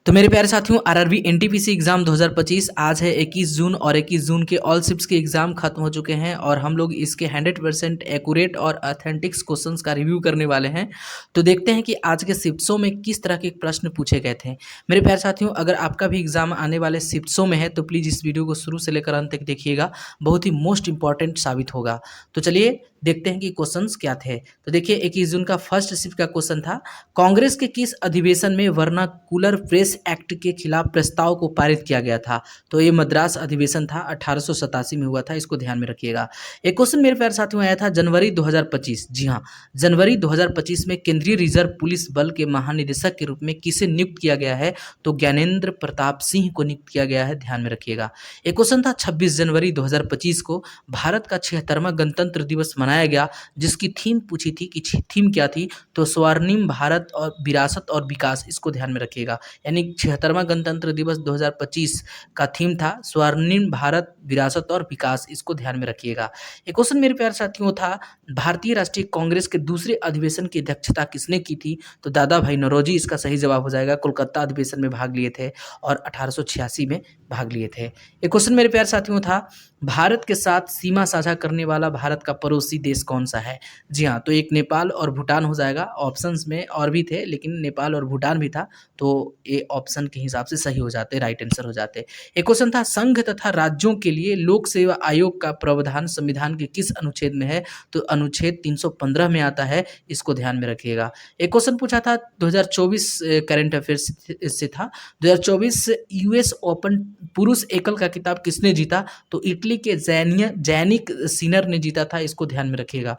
तो मेरे प्यारे साथियों, आरआरबी एनटीपीसी एग्जाम 2025 आज है 21 जून और 21 जून के ऑल शिफ्ट्स के एग्जाम खत्म हो चुके हैं और हम लोग इसके 100% एक्यूरेट और ऑथेंटिक्स क्वेश्चंस का रिव्यू करने वाले हैं। तो देखते हैं कि आज के शिफ्ट्सों में किस तरह के प्रश्न पूछे गए थे। मेरे प्यारे साथियों, अगर आपका भी एग्जाम आने वाले शिफ्ट्सों में है तो प्लीज़ इस वीडियो को शुरू से लेकर अंत तक देखिएगा, बहुत ही मोस्ट इंपॉर्टेंट साबित होगा। तो चलिए देखते हैं कि क्वेश्चंस क्या थे। तो देखिए 21 जून का फर्स्ट शिफ्ट का क्वेश्चन था, कांग्रेस के किस अधिवेशन में वर्नाकुलर प्रेस एक्ट के खिलाफ प्रस्ताव को पारित किया गया था। तो ये मद्रास अधिवेशन था, 1887 में हुआ था, इसको ध्यान में रखिएगा। एक क्वेश्चन मेरे प्यारे साथियों आया था जनवरी 2025, जी हाँ, जनवरी 2025 में केंद्रीय रिजर्व पुलिस बल के महानिदेशक के रूप में किसे नियुक्त किया गया है। तो ज्ञानेंद्र प्रताप सिंह को नियुक्त किया गया है, ध्यान में रखिएगा। एक क्वेश्चन था 26 जनवरी 2025 को भारत का 76वां गणतंत्र दिवस मनाया गया, जिसकी थीम पूछी थी कि थीम क्या थी। तो स्वर्णिम भारत और विरासत और विकास, इसको ध्यान में रखिएगा। यानी 76वां गणतंत्र दिवस 2025 का थीम था स्वर्णिम भारत, विरासत और विकास, इसको ध्यान में रखिएगा। एक क्वेश्चन मेरे प्यारे साथियों था, भारतीय राष्ट्रीय कांग्रेस के दूसरे अधिवेशन की अध्यक्षता किसने की थी। तो दादा भाई नौरोजी इसका सही जवाब हो जाएगा। कोलकाता अधिवेशन में भाग लिए थे और 1886 में भाग लिए थे। एक क्वेश्चन मेरे प्यारे साथियों था, भारत के साथ सीमा साझा करने वाला भारत का पड़ोसी देश कौन सा है। जी हाँ, तो एक नेपाल और भूटान हो जाएगा। ऑप्शंस में और भी थे लेकिन नेपाल और भूटान भी था, तो ये ऑप्शन के हिसाब से सही हो जाते, राइट आंसर हो जाते। एक क्वेश्चन था, संघ तथा राज्यों के लिए लोक सेवा आयोग का प्रावधान संविधान के किस अनुच्छेद में है। तो अनुच्छेद 315 में आता है, इसको ध्यान में रखिएगा। एक क्वेश्चन पूछा था 2024 करंट अफेयर्स से था, 2024 यूएस ओपन पुरुष एकल का खिताब किसने जीता। तो इटली के जैनिक सिनर ने जीता था, इसको ध्यान में रखिएगा।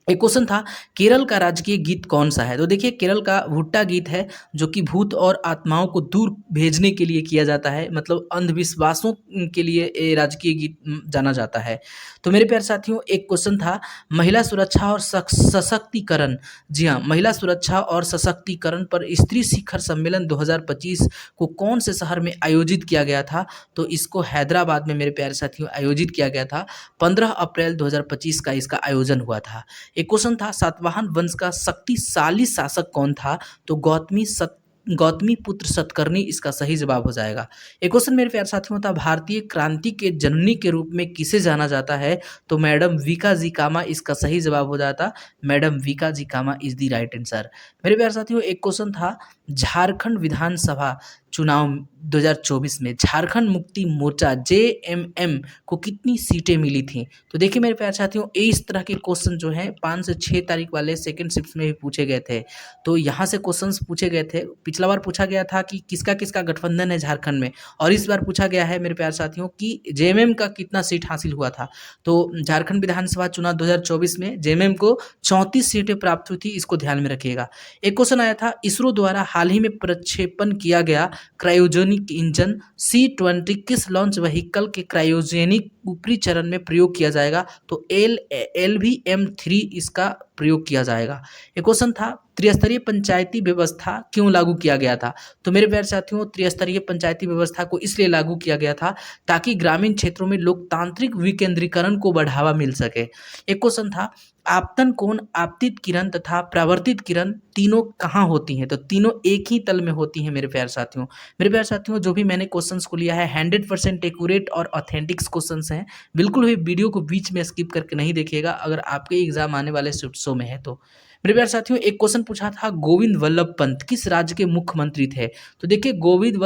एक क्वेश्चन था, केरल का राजकीय गीत कौन सा है। तो देखिए केरल का भुट्टा गीत है, जो कि भूत और आत्माओं को दूर भेजने के लिए किया जाता है, मतलब अंधविश्वासों के लिए ये राजकीय गीत जाना जाता है। तो मेरे प्यारे साथियों, एक क्वेश्चन था, महिला सुरक्षा और सशक्तिकरण, जी हाँ, महिला सुरक्षा और सशक्तिकरण पर स्त्री शिखर सम्मेलन 2025 को कौन से शहर में आयोजित किया गया था। तो इसको हैदराबाद में मेरे प्यारे साथियों आयोजित किया गया था। 15 अप्रैल 2025 का इसका आयोजन हुआ था। एक क्वेश्चन था, सातवाहन वंश का शक्तिशाली शासक कौन था। तो गौतमी पुत्र सतकर्णी इसका सही जवाब हो जाएगा। एक क्वेश्चन मेरे प्यारे साथियों था, भारतीय क्रांति के जननी के रूप में किसे जाना जाता है। तो मैडम वीका जी कामा इसका सही जवाब हो जाता, मैडम वीका जी कामा इज द राइट आंसर। मेरे प्यारे साथियों, एक क्वेश्चन था, झारखंड विधानसभा चुनाव 2024 में झारखंड मुक्ति मोर्चा जेएमएम को कितनी सीटें मिली थी। तो देखिए मेरे प्यारे साथियों, इस तरह के क्वेश्चन जो हैं 5 से 6 तारीख वाले सेकंड शिफ्ट में भी पूछे गए थे। तो यहाँ से क्वेश्चंस पूछे गए थे। पिछला बार पूछा गया था कि किसका किसका गठबंधन है झारखंड में, और इस बार पूछा गया है मेरे प्यारे साथियों कि जेएमएम का कितना सीट हासिल हुआ था। तो झारखंड विधानसभा चुनाव 2024 में जेएमएम को 34 सीटें प्राप्त हुई थी, इसको ध्यान में रखिएगा। एक क्वेश्चन आया था, इसरो द्वारा हाल ही में प्रक्षेपण किया गया क्रायोजेनिक इंजन C-20 किस लॉन्च व्हीकल के क्रायोजेनिक ऊपरी चरण में प्रयोग किया जाएगा। तो LVM-3 इसका प्रयोग किया जाएगा। एक क्वेश्चन था, त्रिस्तरीय पंचायती व्यवस्था क्यों लागू किया गया था। तो मेरे प्यारे साथियों, त्रिस्तरीय पंचायती व्यवस्था को इसलिए लागू किया गया था ताकि ग्रामीण क्षेत्रों में लोकतांत्रिक विकेंद्रीकरण को बढ़ावा मिल सके। एक क्वेश्चन था, आपतन कोण, आपतित किरण तथा परावर्तित किरण तीनों कहाँ होती हैं। तो तीनों एक ही तल में होती हैं मेरे प्यारे साथियों। मेरे प्यारे साथियों, जो भी मैंने क्वेश्चंस को लिया है 100% एक्यूरेट और ऑथेंटिक्स क्वेश्चंस हैं। बिल्कुल भी वीडियो को बीच में स्किप करके नहीं देखिएगा अगर आपके एग्जाम आने वाले शिफ्टों में है तो। मेरे प्यारे साथियों, एक क्वेश्चन पूछा था, गोविंद वल्लभ पंत किस राज्य के मुख्यमंत्री थे। तो देखिए गोविंद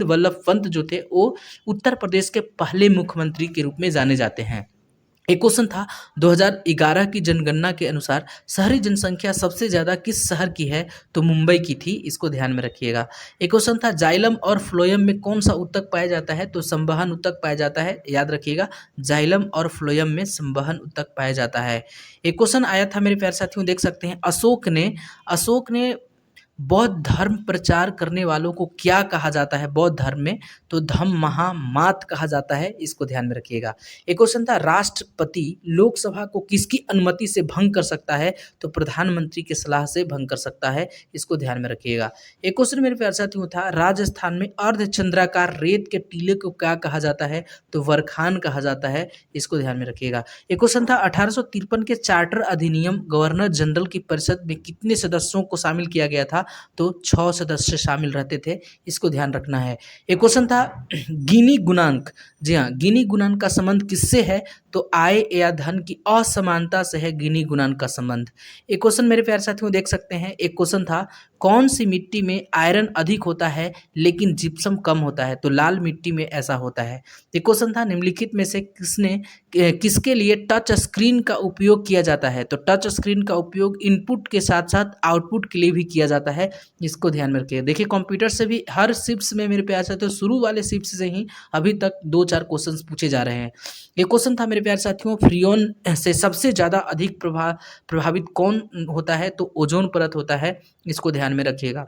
वल्लभ पंत जो थे वो उत्तर प्रदेश के पहले मुख्यमंत्री के रूप में जाने जाते हैं। एक क्वेश्चन था, 2011 की जनगणना के अनुसार शहरी जनसंख्या सबसे ज़्यादा किस शहर की है। तो मुंबई की थी, इसको ध्यान में रखिएगा। एक क्वेश्चन था, जाइलम और फ्लोएम में कौन सा उत्तक पाया जाता है। तो संवहन उत्तक पाया जाता है, याद रखिएगा, जाइलम और फ्लोएम में संवहन उत्तक पाया जाता है। एक क्वेश्चन आया था मेरे प्यारे साथियों, देख सकते हैं, अशोक ने बौद्ध धर्म प्रचार करने वालों को क्या कहा जाता है बौद्ध धर्म में। तो धम्म महामात कहा जाता है, इसको ध्यान में रखिएगा। एक क्वेश्चन था, राष्ट्रपति लोकसभा को किसकी अनुमति से भंग कर सकता है। तो प्रधानमंत्री की सलाह से भंग कर सकता है, इसको ध्यान में रखिएगा। एक क्वेश्चन मेरे प्यारे साथियों था, राजस्थान में अर्धचंद्राकार रेत के टीले को क्या कहा जाता है। तो वरखान कहा जाता है, इसको ध्यान में रखिएगा। एक क्वेश्चन था, 1853 के चार्टर अधिनियम गवर्नर जनरल की परिषद में कितने सदस्यों को शामिल किया गया था। था तो 6 सदस्य शामिल रहते थे, इसको ध्यान रखना है। एक क्वेश्चन था गिनी गुणांक। जी हाँ, गिनी गुणांक का संबंध किससे है? तो आय या धन की असमानता से है गिनी गुणांक का संबंध। एक क्वेश्चन मेरे प्यारे साथियों देख सकते हैं, एक क्वेश्चन था कौन सी मिट्टी में आयरन अधिक होता है लेकिन जिप्सम कम होता है? तो लाल मिट्टी में ऐसा होता है। एक क्वेश्चन था निम्नलिखित में से किसके लिए टच स्क्रीन का उपयोग किया जाता है? तो टच स्क्रीन का उपयोग इनपुट के साथ साथ आउटपुट के लिए भी किया जाता है, इसको ध्यान में रखिए। देखिए कंप्यूटर से भी हर शिफ्ट्स में मेरे प्यारे साथियों शुरू वाले शिफ्ट से ही अभी तक 2-4 क्वेश्चंस पूछे जा रहे हैं। एक क्वेश्चन था मेरे प्यारे साथियों फ्रीऑन से सबसे ज़्यादा अधिक प्रभावित कौन होता है? तो ओजोन परत होता है, इसको ध्यान में रखिएगा।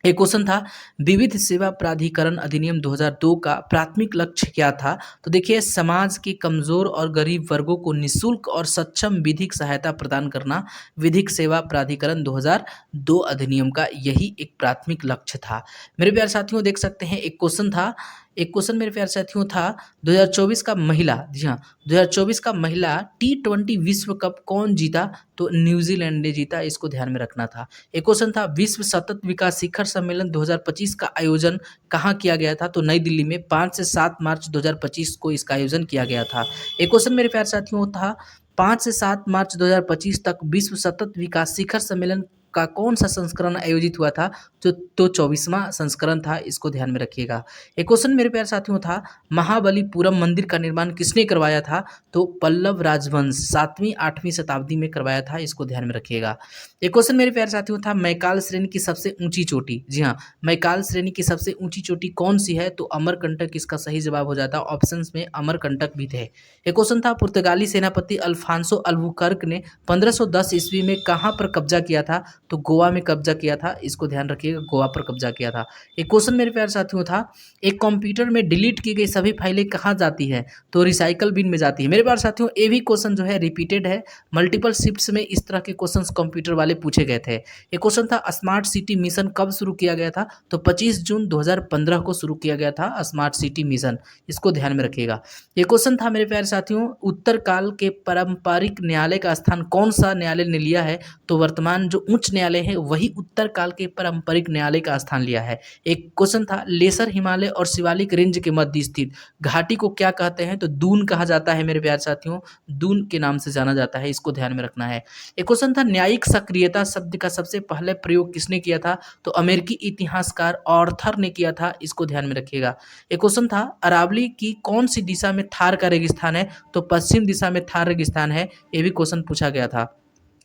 एक क्वेश्चन था विविध सेवा प्राधिकरण अधिनियम 2002 का प्राथमिक लक्ष्य क्या था? तो देखिए समाज के कमजोर और गरीब वर्गों को निःशुल्क और सक्षम विधिक सहायता प्रदान करना विधिक सेवा प्राधिकरण 2002 अधिनियम का यही एक प्राथमिक लक्ष्य था। मेरे प्यारे साथियों देख सकते हैं एक क्वेश्चन मेरे प्यारे साथियों था 2024 का महिला, जी हाँ, 2024 का महिला T20 विश्व कप कौन जीता? तो न्यूजीलैंड ने जीता, इसको ध्यान में रखना था। एक क्वेश्चन था विश्व सतत विकास शिखर सम्मेलन 2025 का आयोजन कहाँ किया गया था? तो नई दिल्ली में 5 से 7 मार्च 2025 को इसका आयोजन किया गया था। एक क्वेश्चन मेरे प्यारे साथियों था 5 से 7 मार्च 2025 तक विश्व सतत विकास शिखर सम्मेलन का कौन सा संस्करण आयोजित हुआ था? तो 24वां संस्करण था, इसको ध्यान में रखिएगा। एक क्वेश्चन मेरे प्यारे साथियों था महाबलीपुरम मंदिर का निर्माण किसने करवाया था? तो पल्लव राजवंश 7वीं-8वीं शताब्दी में करवाया था, इसको ध्यान में रखिएगा। एक क्वेश्चन मेरे प्यारे साथियों था मैकाल श्रेणी की सबसे ऊंची चोटी, जी हाँ, मैकाल श्रेणी की सबसे ऊंची चोटी कौन सी है? तो अमरकंटक इसका सही जवाब हो जाता। ऑप्शंस में अमरकंटक भी थे। एक क्वेश्चन था पुर्तगाली सेनापति अल्फांसो अल्बुकर्क ने 1510 ईस्वी में कहाँ पर कब्जा किया था? तो गोवा में कब्जा किया था, इसको ध्यान रखिएगा, गोवा पर कब्जा किया था। एक क्वेश्चन मेरे प्यारे साथियों था एक कंप्यूटर में डिलीट की गई सभी फाइलें कहाँ जाती है? तो रिसाइकल बिन में जाती है। मेरे प्यारे साथियों ये भी क्वेश्चन जो है रिपीटेड है, मल्टीपल शिफ्ट्स में इस तरह के क्वेश्चंस कंप्यूटर वाले पूछे गए थे। एक क्वेश्चन था स्मार्ट सिटी मिशन कब शुरू किया गया था? तो 25 जून 2015 को शुरू किया गया था स्मार्ट सिटी मिशन, इसको ध्यान में रखिएगा। ये क्वेश्चन था मेरे प्यारे साथियों उत्तर काल के पारंपरिक न्यायालय का स्थान कौन सा न्यायालय ने लिया है? तो वर्तमान जो उच्च न्यायालय है वही उत्तर काल के पारंपरिक न्यायालय का स्थान लिया है। एक क्वेश्चन था लेसर हिमालय और शिवालिक रेंज के मध्य स्थित घाटी को क्या कहते हैं? तो दून कहा जाता है मेरे प्यारे साथियों, दून के नाम से जाना जाता है, इसको ध्यान में रखना है। एक क्वेश्चन था न्यायिक सक्रियता शब्द का सबसे पहले प्रयोग किसने किया था? तो अमेरिकी इतिहासकार ऑर्थर ने किया था, इसको ध्यान में रखिएगा। एक क्वेश्चन था अरावली की कौन सी दिशा में थार का रेगिस्तान है? तो पश्चिम दिशा में थार रेगिस्तान है, ये भी क्वेश्चन पूछा गया था।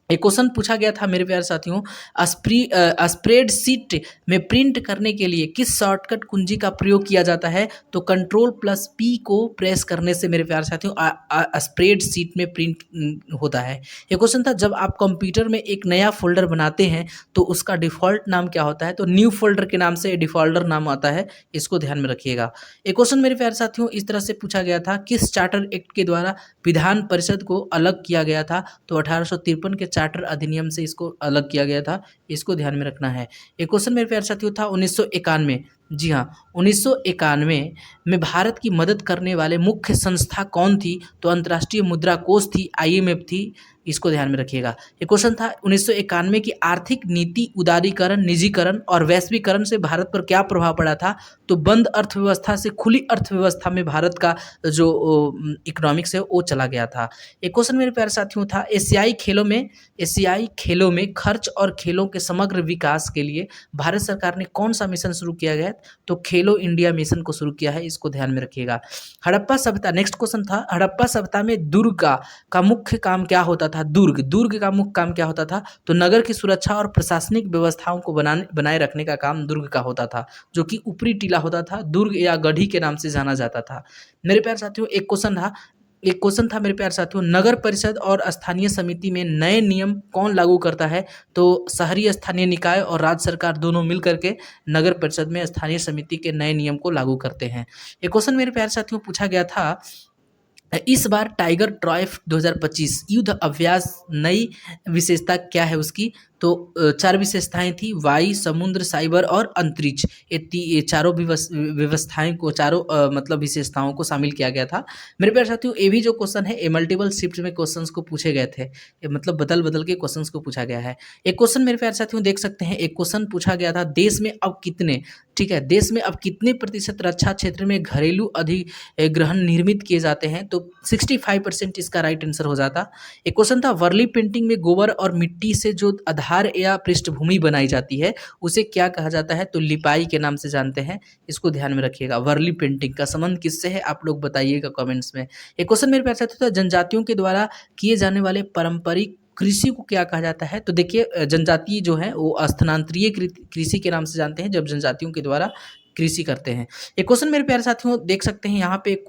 एक क्वेश्चन पूछा गया था मेरे प्यारे साथियों स्प्रेडशीट में प्रिंट करने के लिए किस शॉर्टकट कुंजी का प्रयोग किया जाता है? तो Ctrl+P को प्रेस करने से मेरे प्यारे साथियों स्प्रेडशीट में प्रिंट होता है। एक क्वेश्चन था जब आप कंप्यूटर में एक नया फोल्डर बनाते हैं तो उसका डिफ़ॉल्ट नाम क्या होता है? तो न्यू फोल्डर के नाम से डिफ़ॉल्टर नाम आता है, इसको ध्यान में रखिएगा। एक क्वेश्चन मेरे प्यारे साथियों इस तरह से पूछा गया था किस चार्टर एक्ट के द्वारा विधान परिषद को अलग किया गया था? तो 1853 के चार्टर अधिनियम से इसको अलग किया गया था, इसको ध्यान में रखना है। एक क्वेश्चन मेरे प्यारे साथियों था 1991, जी हाँ, 1991 में भारत की मदद करने वाले मुख्य संस्था कौन थी? तो अंतर्राष्ट्रीय मुद्रा कोष थी, IMF थी, इसको ध्यान में रखिएगा। एक क्वेश्चन था 1991 की आर्थिक नीति उदारीकरण, निजीकरण और वैश्वीकरण से भारत पर क्या प्रभाव पड़ा था? तो बंद अर्थव्यवस्था से खुली अर्थव्यवस्था में भारत का जो इकोनॉमिक्स है वो चला गया था। एक क्वेश्चन मेरे प्यारे साथियों था एशियाई खेलों में खर्च और खेलों के समग्र विकास के लिए भारत सरकार ने कौन सा मिशन शुरू किया गया? तो खेलो इंडिया मिशन को शुरू किया है, इसको ध्यान में रखिएगा। हड़प्पा सभ्यता, नेक्स्ट क्वेश्चन था हड़प्पा सभ्यता में दुर्ग का मुख्य काम क्या होता था? दुर्ग का मुख्य काम क्या होता था? तो नगर की सुरक्षा और प्रशासनिक व्यवस्थाओं को बनाए रखने का काम दुर्ग का होता था, जो कि ऊपरी टीला होता था, दुर्ग या गढ़ी के नाम से जाना जाता था। मेरे प्यारे साथियों एक क्वेश्चन था मेरे प्यारे साथियों नगर परिषद और स्थानीय समिति में नए नियम कौन लागू करता है? तो शहरी स्थानीय निकाय और राज्य सरकार दोनों मिल करके नगर परिषद में स्थानीय समिति के नए नियम को लागू करते हैं। एक क्वेश्चन मेरे प्यारे साथियों पूछा गया था इस बार टाइगर ट्रॉफ 2025 युद्ध अभ्यास नई विशेषता क्या है उसकी? तो 4 विशेषताएँ थी, वायु, समुद्र, साइबर और अंतरिक्ष। ये चारों व्यवस्थाएँ को चारों मतलब विशेषताओं को शामिल किया गया था। मेरे प्यारे साथियों, ये भी जो क्वेश्चन है ये मल्टीपल शिफ्ट में क्वेश्चंस को पूछे गए थे। ये मतलब बदल-बदल के क्वेश्चंस को पूछा गया है। एक क्वेश्चन मेरे प्यारे साथियों देख सकते हैं, एक क्वेश्चन पूछा गया था, देश में अब कितने, ठीक है, देश में अब कितने प्रतिशत रक्षा क्षेत्र में घरेलू अधिग्रहण निर्मित किए जाते हैं? तो 65% इसका राइट आंसर हो जाता। एक क्वेश्चन था, वर्ली पेंटिंग में गोबर और मिट्टी से जो आधार या पृष्ठभूमि बनाई जाती है उसे क्या कहा जाता है? तो लिपाई के नाम से जानते हैं। इसको ध्यान में रखिएगा। वर्ली पेंटिंग का संबंध किससे है आप लोग बताइएगा कमेंट्स में। एक क्वेश्चन मेरे पास आता था, जनजातियों के द्वारा किए जाने वाले पारंपरिक कृषि को क्या कहा जाता है? तो देखिए जनजाति जो है वो स्थानांतरीय कृषि के नाम से जानते हैं जब जनजातियों के द्वारा कृषि करते हैं। एक क्वेश्चन मेरे प्यारे साथियों देख सकते हैं, यहाँ पे एक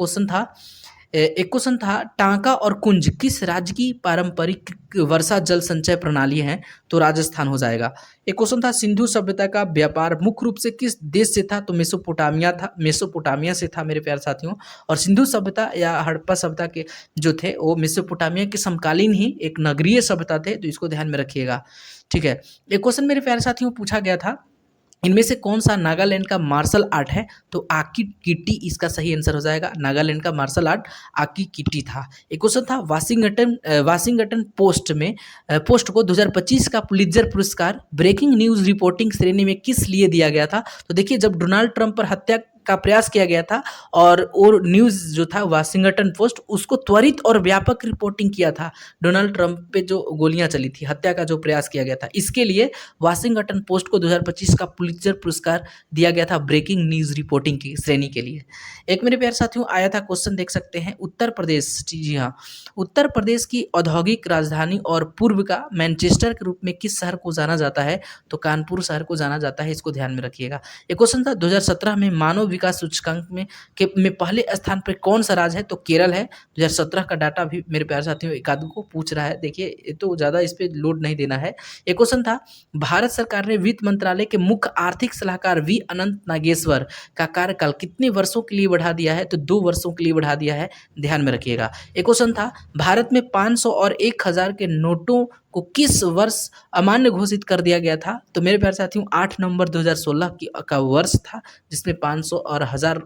क्वेश्चन था, टांका और कुंज किस राज्य की पारंपरिक वर्षा जल संचय प्रणाली है? तो राजस्थान हो जाएगा। एक क्वेश्चन था, सिंधु सभ्यता का व्यापार मुख्य रूप से किस देश से था? तो मेसोपोटामिया से था मेरे प्यारे साथियों। और सिंधु सभ्यता या हड़प्पा सभ्यता के जो थे वो मेसोपोटामिया के समकालीन ही एक नगरीय सभ्यता थे, तो इसको ध्यान में रखिएगा, ठीक है। एक क्वेश्चन मेरे प्यारे साथियों पूछा गया था, इनमें से कौन सा नागालैंड का मार्शल आर्ट है? तो आकी किटी इसका सही आंसर हो जाएगा। नागालैंड का मार्शल आर्ट आकी किटी था। एक क्वेश्चन था, वाशिंगटन पोस्ट को 2025 का पुलित्जर पुरस्कार ब्रेकिंग न्यूज रिपोर्टिंग श्रेणी में किस लिए दिया गया था? तो देखिए जब डोनाल्ड ट्रंप पर हत्या का प्रयास किया गया था और न्यूज़ जो था वाशिंगटन पोस्ट उसको त्वरित और व्यापक रिपोर्टिंग किया था। डोनाल्ड ट्रंप पे जो गोलियां चली थी, हत्या का जो प्रयास किया गया था, इसके लिए वाशिंगटन पोस्ट को 2025 का पुलित्जर पुरस्कार दिया गया था ब्रेकिंग न्यूज़ रिपोर्टिंग की श्रेणी के लिए। एक मेरे प्यारे साथियों आया था क्वेश्चन, देख सकते हैं, उत्तर प्रदेश, जी हाँ, उत्तर प्रदेश की औद्योगिक राजधानी और पूर्व का मैनचेस्टर के रूप में किस शहर को जाना जाता है? तो कानपुर शहर को जाना जाता है, इसको ध्यान में रखिएगा। एक क्वेश्चन था, 2017 में मानव विकास सूचकांक में पहले स्थान पर कौन सा राज्य है? तो केरल है। 2017 का डाटा भी मेरे प्यारे साथियों एक आदमी को पूछ रहा है, देखिए ये तो ज़्यादा इस पे लोड नहीं देना है। एक क्वेश्चन था, भारत सरकार ने वित्त मंत्रालय के मुख्य आर्थिक सलाहकार वी अनंत नागेश्वर का कार्यकाल कितने वर्षों के लिए बढ़ा दिया है? तो 2 वर्षों के लिए बढ़ा दिया है, ध्यान में रखिएगा। एक क्वेश्चन था, भारत में 500 और 1000 के नोटों को किस वर्ष अमान्य घोषित कर दिया गया था? तो मेरे प्यारे साथियों 8 नवंबर 2016 का वर्ष था जिसमें 500 और 1000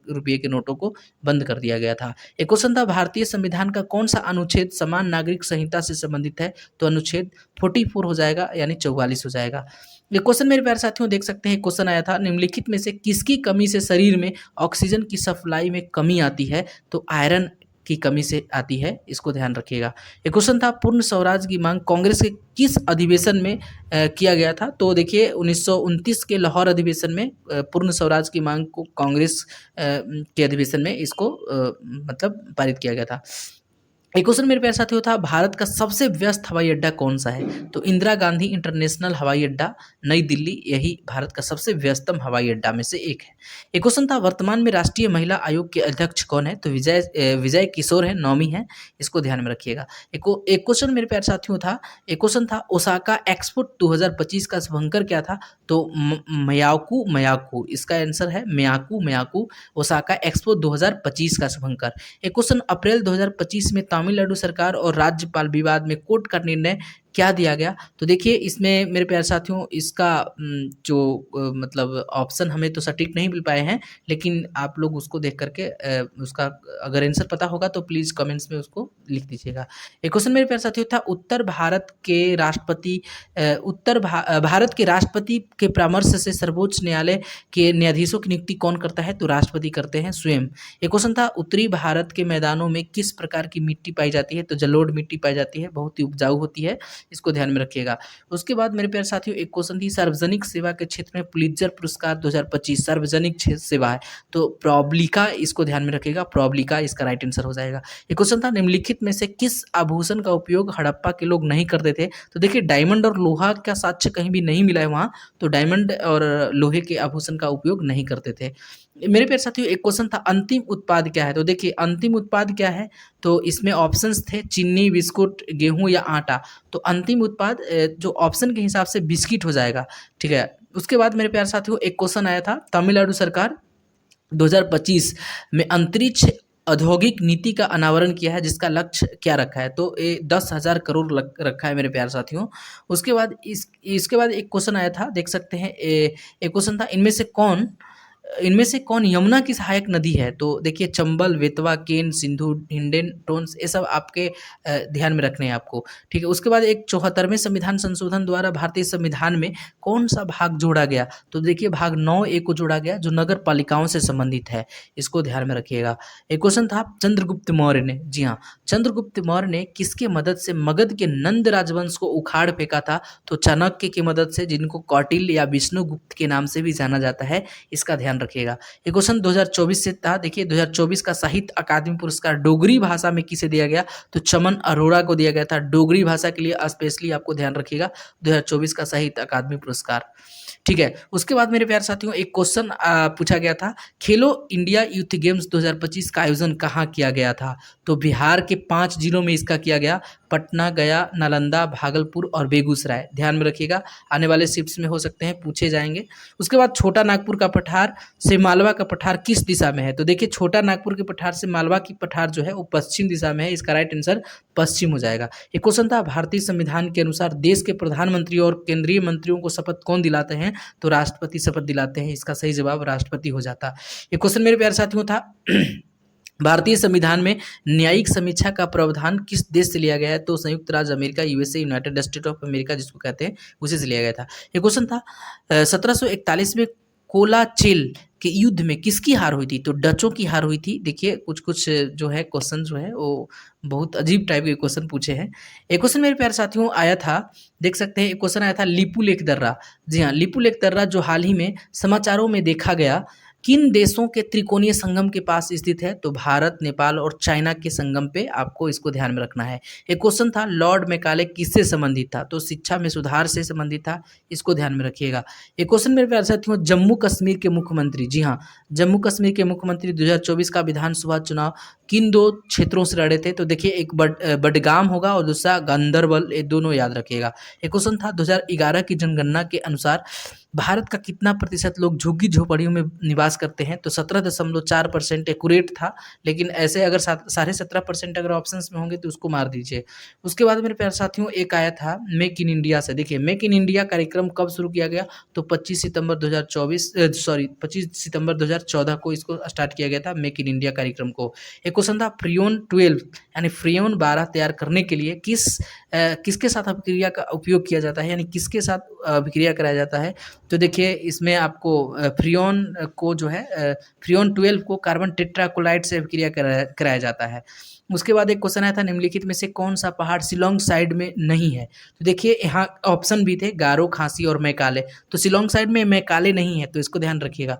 रुपये के नोटों को बंद कर दिया गया था। एक क्वेश्चन था, भारतीय संविधान का कौन सा अनुच्छेद समान नागरिक संहिता से संबंधित है? तो अनुच्छेद 44 हो जाएगा, यानी 44 हो जाएगा। ये क्वेश्चन मेरे प्यारे साथियों देख सकते हैं, क्वेश्चन आया था, निम्नलिखित में से किसकी कमी से शरीर में ऑक्सीजन की सप्लाई में कमी आती है? तो आयरन की कमी से आती है, इसको ध्यान रखिएगा। एक क्वेश्चन था, पूर्ण स्वराज की मांग कांग्रेस के किस अधिवेशन में किया गया था? तो देखिए 1929 के लाहौर अधिवेशन में पूर्ण स्वराज की मांग को कांग्रेस के अधिवेशन में इसको मतलब पारित किया गया था। एक क्वेश्चन मेरे प्यारे साथियों था, भारत का सबसे व्यस्त हवाई अड्डा कौन सा है? तो इंदिरा गांधी इंटरनेशनल हवाई अड्डा नई दिल्ली, यही भारत का सबसे व्यस्तम हवाई अड्डा में से एक है। एक क्वेश्चन था, वर्तमान में राष्ट्रीय महिला आयोग के अध्यक्ष कौन है? तो विजय किशोर है, नौमी है, इसको ध्यान में रखिएगा। एक क्वेश्चन मेरे प्यारे साथियों था, एक क्वेश्चन था, ओसाका एक्सपो 2025 का शुभंकर क्या था? तो मयाकू, इसका आंसर है मयाकू, ओसाका एक्सपो 2025 का शुभंकर। एक क्वेश्चन, अप्रैल 2025 में तमिलनाडु सरकार और राज्यपाल विवाद में कोर्ट का निर्णय क्या दिया गया? तो देखिए इसमें मेरे प्यारे साथियों इसका जो मतलब ऑप्शन हमें तो सटीक नहीं मिल पाए हैं, लेकिन आप लोग उसको देख करके उसका अगर आंसर पता होगा तो प्लीज़ कमेंट्स में उसको लिख दीजिएगा। एक क्वेश्चन मेरे प्यारे साथियों था, भारत के राष्ट्रपति के परामर्श से सर्वोच्च न्यायालय के न्यायाधीशों की नियुक्ति कौन करता है? तो राष्ट्रपति करते हैं स्वयं। एक क्वेश्चन था, उत्तरी भारत के मैदानों में किस प्रकार की मिट्टी पाई जाती है? तो जलोढ़ मिट्टी पाई जाती है, बहुत ही उपजाऊ होती है, इसको ध्यान में रखिएगा। उसके बाद मेरे प्यारे साथियों एक क्वेश्चन थी, सार्वजनिक सेवा के क्षेत्र में पुलित्जर पुरस्कार 2025 सार्वजनिक सेवा है, तो प्रॉब्लिका, इसको ध्यान में रखिएगा, प्रॉब्लिका इसका राइट आंसर हो जाएगा। एक क्वेश्चन था, निम्नलिखित में से किस आभूषण का उपयोग हड़प्पा के लोग नहीं करते थे? तो देखिए डायमंड और लोहा का साक्ष्य कहीं भी नहीं मिला है वहाँ, तो डायमंड और लोहे के आभूषण का उपयोग नहीं करते थे। मेरे प्यारे साथियों एक क्वेश्चन था, अंतिम उत्पाद क्या है? तो देखिए अंतिम उत्पाद क्या है, तो इसमें ऑप्शंस थे चीनी, बिस्कुट, गेहूं या आटा। तो अंतिम उत्पाद जो ऑप्शन के हिसाब से बिस्किट हो जाएगा, ठीक है। उसके बाद मेरे प्यारे साथियों एक क्वेश्चन आया था, तमिलनाडु सरकार 2025 में अंतरिक्ष औद्योगिक नीति का अनावरण किया है जिसका लक्ष्य क्या रखा है? तो ये 10,000 करोड़ रखा है मेरे प्यारे साथियों। उसके बाद इसके बाद एक क्वेश्चन आया था, देख सकते हैं। एक क्वेश्चन था, इनमें से कौन यमुना की सहायक नदी है? तो देखिए, चंबल, बेतवा, केन, सिंधु, हिंडन, टोंस, ये सब आपके ध्यान में रखने हैं आपको। ठीक है। उसके बाद एक 74वें संविधान संशोधन द्वारा भारतीय संविधान में कौन सा भाग जोड़ा गया? तो देखिए, भाग 9A को जोड़ा गया जो नगर पालिकाओं से संबंधित है, इसको ध्यान में रखिएगा। एक क्वेश्चन था, चंद्रगुप्त मौर्य ने, जी हाँ, चंद्रगुप्त मौर्य ने किसके मदद से मगध के नंद राजवंश को उखाड़ फेंका था? तो चाणक्य की मदद से, जिनको कौटिल्य या विष्णुगुप्त के नाम से भी जाना जाता है, इसका ध्यान रखिएगा। ये क्वेश्चन 2024 से था। देखिए, 2024 का साहित्य अकादमी पुरस्कार डोगरी भाषा में किसे दिया गया? तो चमन अरोड़ा को दिया गया था। डोगरी भाषा के लिए स्पेशली आपको ध्यान रखिएगा, 2024 का साहित्य अकादमी पुरस्कार। ठीक है। उसके बाद मेरे प्यारे साथियों, एक क्वेश्चन पूछा गया था, खेलो इंडिया यूथ गेम्स 2025 का आयोजन कहाँ किया गया था? तो बिहार के 5 जिलों में इसका किया गया, पटना, गया, नालंदा, भागलपुर और बेगूसराय। ध्यान में रखिएगा, आने वाले शिफ्ट्स में हो सकते हैं पूछे जाएंगे। उसके बाद छोटा नागपुर का पठार से मालवा का पठार किस दिशा में है? तो देखिए, छोटा नागपुर के पठार से मालवा की पठार जो है वो पश्चिम दिशा में है, इसका राइट आंसर पश्चिम हो जाएगा। एक क्वेश्चन था, भारतीय संविधान के अनुसार देश के प्रधानमंत्री और केंद्रीय मंत्रियों को शपथ कौन दिलाते हैं? तो राष्ट्रपति शपथ दिलाते हैं, इसका सही जवाब राष्ट्रपति हो जाता। ये क्वेश्चन मेरे प्यारे साथियों था, भारतीय संविधान में न्यायिक समीक्षा का प्रावधान किस देश से लिया गया है? तो संयुक्त राज्य America, USA, United state of America जिसको कहते हैं, उसी से लिया गया था। ये क्वेश्चन था, 1741 में कोलाचेल के युद्ध में किसकी हार हुई थी? तो डचों की हार हुई थी। देखिए, कुछ कुछ जो है क्वेश्चन जो है वो बहुत अजीब टाइप के क्वेश्चन पूछे हैं। एक क्वेश्चन मेरे प्यारे साथियों आया था, देख सकते हैं, एक क्वेश्चन आया था, लिपू लेक दर्रा। जी हाँ, लिपू लेक दर्रा जो हाल ही में समाचारों में देखा गया, किन देशों के त्रिकोणीय संगम के पास स्थित है? तो भारत, नेपाल और चाइना के संगम पे आपको इसको ध्यान में रखना है। एक क्वेश्चन था, लॉर्ड मैकाले किससे संबंधित था? तो शिक्षा में सुधार से संबंधित था, इसको ध्यान में रखिएगा। एक क्वेश्चन मेरे प्यारे साथियों, जम्मू कश्मीर के मुख्यमंत्री, जी हाँ, जम्मू कश्मीर के मुख्यमंत्री 2024 का विधानसभा चुनाव किन 2 क्षेत्रों से लड़े थे? तो देखिए, एक बडगाम होगा और दूसरा गांदरबल, ये दोनों याद रखिएगा। एक क्वेश्चन था, 2011 की जनगणना के अनुसार भारत का कितना प्रतिशत लोग झुग्गी झोपड़ियों में निवास करते हैं? तो 17.4% एक्यूरेट था, लेकिन ऐसे अगर 17.5% अगर ऑप्शंस में होंगे तो उसको मार दीजिए। उसके बाद मेरे प्यारे साथियों एक आया था मेक इन इंडिया से। देखिए, मेक इन इंडिया कार्यक्रम कब शुरू किया गया? तो 25 सितंबर 2014 को इसको स्टार्ट किया गया था, मेक इन इंडिया कार्यक्रम को। एक क्वेश्चन था, फ्रियोन 12 यानी फ्रियोन 12 तैयार करने के लिए किसके साथ अभिक्रिया का उपयोग किया जाता है, यानी किसके साथ अभिक्रिया कराया जाता है? तो देखिए, इसमें आपको फ्रियोन को जो है फ्रियोन 12 को कार्बन टेट्राक्लोराइड से अभिक्रिया कराया जाता है। उसके बाद एक क्वेश्चन आया था, निम्नलिखित में से कौन सा पहाड़ शिलोंग साइड में नहीं है? तो देखिए, यहाँ ऑप्शन भी थे, गारो, खासी और मैकाले। तो शिलोंग साइड में मैकाले नहीं है, तो इसको ध्यान रखिएगा।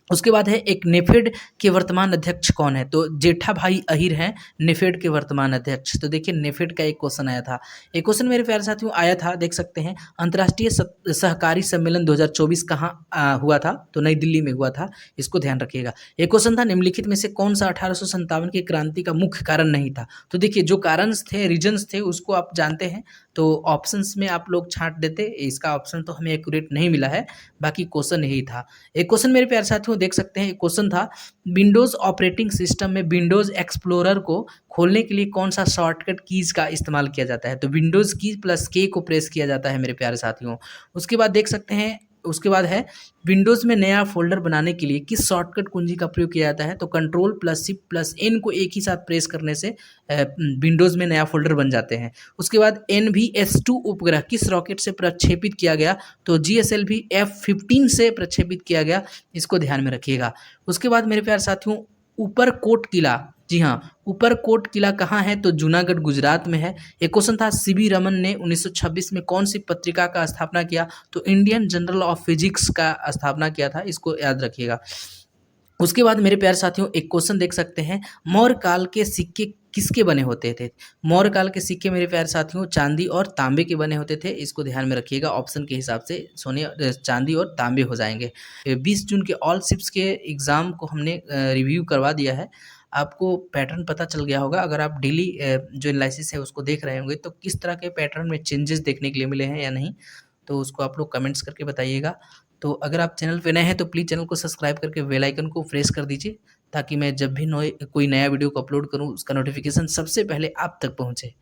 उसके बाद है, एक नेफेड के वर्तमान अध्यक्ष कौन है? तो जेठा भाई अहिर हैं नेफेड के वर्तमान अध्यक्ष। तो देखिए, नेफेड का एक क्वेश्चन आया था। एक क्वेश्चन मेरे प्यारे साथियों आया था, देख सकते हैं, अंतर्राष्ट्रीय सहकारी सम्मेलन 2024 कहाँ हुआ था? तो नई दिल्ली में हुआ था, इसको ध्यान रखिएगा। एक क्वेश्चन था, निम्नलिखित में से कौन सा 1857 की क्रांति का मुख्य कारण नहीं था? तो देखिए, जो कारण थे, रीजन्स थे, उसको आप जानते हैं, तो ऑप्शंस में आप लोग छांट देते। इसका ऑप्शन तो हमें एक्यूरेट नहीं मिला है, बाकी क्वेश्चन यही था। एक क्वेश्चन मेरे प्यारे साथियों देख सकते हैं, एक क्वेश्चन था, विंडोज ऑपरेटिंग सिस्टम में विंडोज एक्सप्लोरर को खोलने के लिए कौन सा शॉर्टकट कीज का इस्तेमाल किया जाता है? तो विंडोज की प्लस के को प्रेस किया जाता है मेरे प्यारे साथियों। उसके बाद देख सकते हैं, उसके बाद है, विंडोज़ में नया फ़ोल्डर बनाने के लिए किस शॉर्टकट कुंजी का प्रयोग किया जाता है? तो control plus shift plus N को एक ही साथ प्रेस करने से विंडोज़ में नया फ़ोल्डर बन जाते हैं। उसके बाद NVS-2 उपग्रह किस रॉकेट से प्रक्षेपित किया गया? तो GSLV F-15 से प्रक्षेपित किया गया, इसको ध्यान में रखिएगा। उसके बाद मेरे प्यारे साथियों, ऊपरकोट किला, जी हाँ, ऊपरकोट किला कहाँ है? तो जूनागढ़ गुजरात में है। एक क्वेश्चन था, CB रमन ने 1926 में कौन सी पत्रिका का स्थापना किया? तो इंडियन जर्नल ऑफ फिजिक्स का स्थापना किया था, इसको याद रखिएगा। उसके बाद मेरे प्यारे साथियों एक क्वेश्चन देख सकते हैं, मौर्य काल के सिक्के किसके बने होते थे? मौर्य काल के सिक्के मेरे प्यारे साथियों चांदी और तांबे के बने होते थे, इसको ध्यान में रखिएगा। ऑप्शन के हिसाब से सोने चांदी और तांबे हो जाएंगे। 20 जून के ऑल शिप्स के एग्ज़ाम को हमने रिव्यू करवा दिया है। आपको पैटर्न पता चल गया होगा, अगर आप डेली जो एनालिसिस है उसको देख रहे होंगे तो किस तरह के पैटर्न में चेंजेस देखने के लिए मिले हैं या नहीं। तो उसको आप लोग कमेंट्स करके बताइएगा। तो अगर आप चैनल पे नए हैं तो प्लीज़ चैनल को सब्सक्राइब करके बेल आइकन को प्रेस कर दीजिए, ताकि मैं जब भी कोई नया वीडियो को अपलोड करूँ उसका नोटिफिकेशन सबसे पहले आप तक पहुँचे।